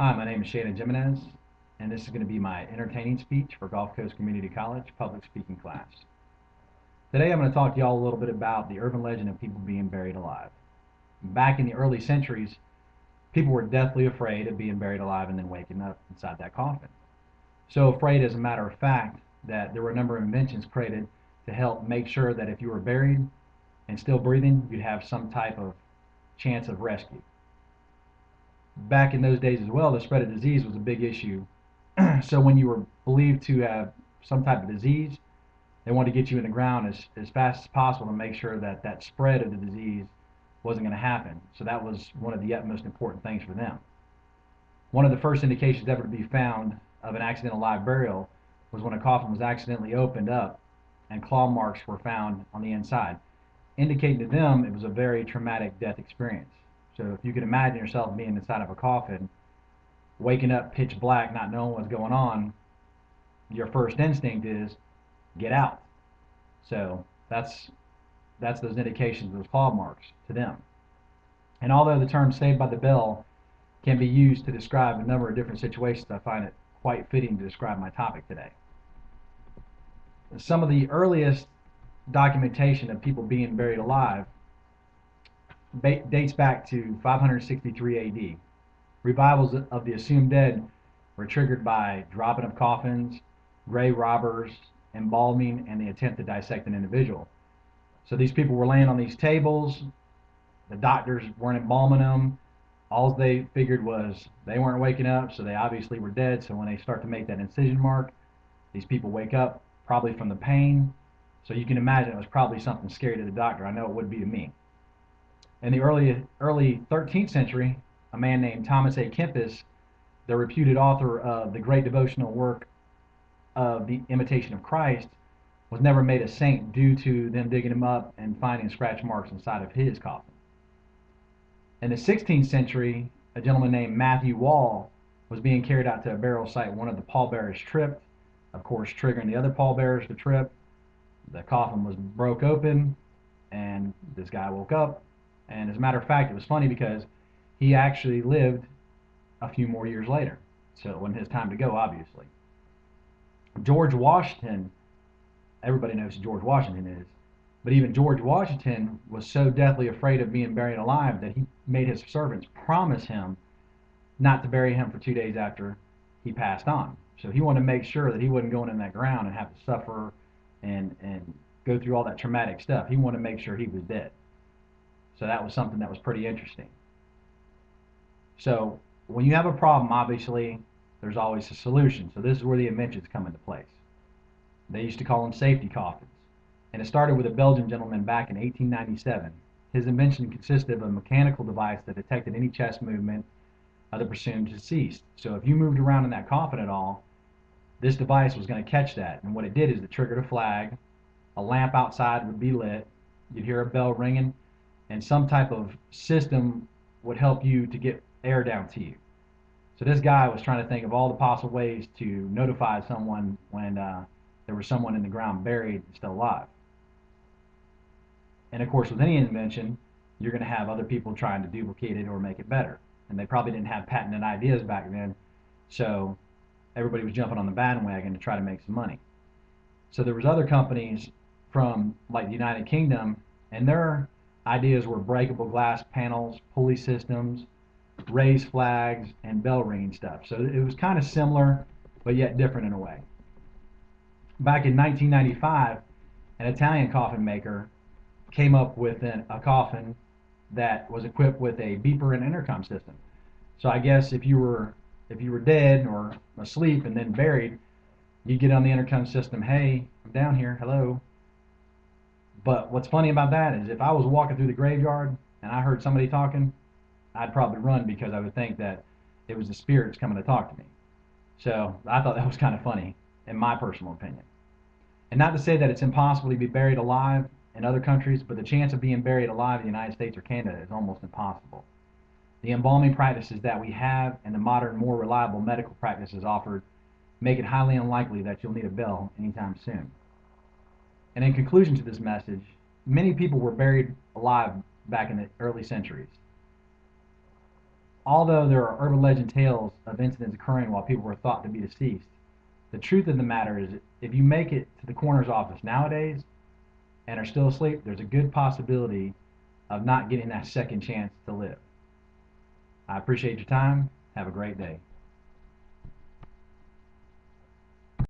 Hi, my name is Shannon Jimenez, and this is going to be my entertaining speech for Gulf Coast Community College public speaking class. Today I'm going to talk to y'all a little bit about the urban legend of people being buried alive. Back in the early centuries, people were deathly afraid of being buried alive and then waking up inside that coffin. So afraid, as a matter of fact, that there were a number of inventions created to help make sure that if you were buried and still breathing, you'd have some type of chance of rescue. Back in those days as well, the spread of disease was a big issue. So when you were believed to have some type of disease, they wanted to get you in the ground as fast as possible to make sure that that spread of the disease wasn't going to happen. So that was one of the utmost important things for them. One of the first indications ever to be found of an accidental live burial was when a coffin was accidentally opened up and claw marks were found on the inside, indicating to them it was a very traumatic death experience. So if you can imagine yourself being inside of a coffin, waking up pitch black, not knowing what's going on, your first instinct is get out. So that's those indications, those claw marks to them. And although the term "saved by the bell" can be used to describe a number of different situations, I find it quite fitting to describe my topic today. Some of the earliest documentation of people being buried alive dates back to 563 AD. Revivals of the assumed dead were triggered by dropping of coffins, grave robbers, embalming, and the attempt to dissect an individual. So these people were laying on these tables. The doctors weren't embalming them. All they figured was they weren't waking up, so they obviously were dead. So when they start to make that incision mark, these people wake up probably from the pain. So you can imagine it was probably something scary to the doctor. I know it would be to me. In the early 13th century, a man named Thomas A. Kempis, the reputed author of the great devotional work of The Imitation of Christ, was never made a saint due to them digging him up and finding scratch marks inside of his coffin. In the 16th century, a gentleman named Matthew Wall was being carried out to a burial site. One of the pallbearers tripped, of course, triggering the other pallbearers to trip. The coffin was broke open, and this guy woke up. And as a matter of fact, it was funny because he actually lived a few more years later. So it wasn't his time to go, obviously. George Washington, everybody knows who George Washington is, but even George Washington was so deathly afraid of being buried alive that he made his servants promise him not to bury him for 2 days after he passed on. So he wanted to make sure that he wasn't going in that ground and have to suffer and go through all that traumatic stuff. He wanted to make sure he was dead. So that was something that was pretty interesting. So when you have a problem, obviously, there's always a solution. So this is where the inventions come into place. They used to call them safety coffins. And it started with a Belgian gentleman back in 1897. His invention consisted of a mechanical device that detected any chest movement of the presumed deceased. So if you moved around in that coffin at all, this device was going to catch that. And what it did is it triggered a flag, a lamp outside would be lit, you'd hear a bell ringing, and some type of system would help you to get air down to you. So this guy was trying to think of all the possible ways to notify someone when there was someone in the ground buried and still alive. And of course, with any invention, you're going to have other people trying to duplicate it or make it better. And they probably didn't have patented ideas back then, so everybody was jumping on the bandwagon to try to make some money. So there was other companies from like the United Kingdom, and their ideas were breakable glass panels, pulley systems, raised flags, and bell ringing stuff. So it was kind of similar, but yet different in a way. Back in 1995, an Italian coffin maker came up with a coffin that was equipped with a beeper and intercom system. So I guess if you were dead or asleep and then buried, you'd get on the intercom system, "Hey, I'm down here, hello." But what's funny about that is if I was walking through the graveyard and I heard somebody talking, I'd probably run because I would think that it was the spirits coming to talk to me. So I thought that was kind of funny, in my personal opinion. And not to say that it's impossible to be buried alive in other countries, but the chance of being buried alive in the United States or Canada is almost impossible. The embalming practices that we have and the modern, more reliable medical practices offered make it highly unlikely that you'll need a bell anytime soon. And in conclusion to this message, many people were buried alive back in the early centuries. Although there are urban legend tales of incidents occurring while people were thought to be deceased, the truth of the matter is if you make it to the coroner's office nowadays and are still asleep, there's a good possibility of not getting that second chance to live. I appreciate your time. Have a great day.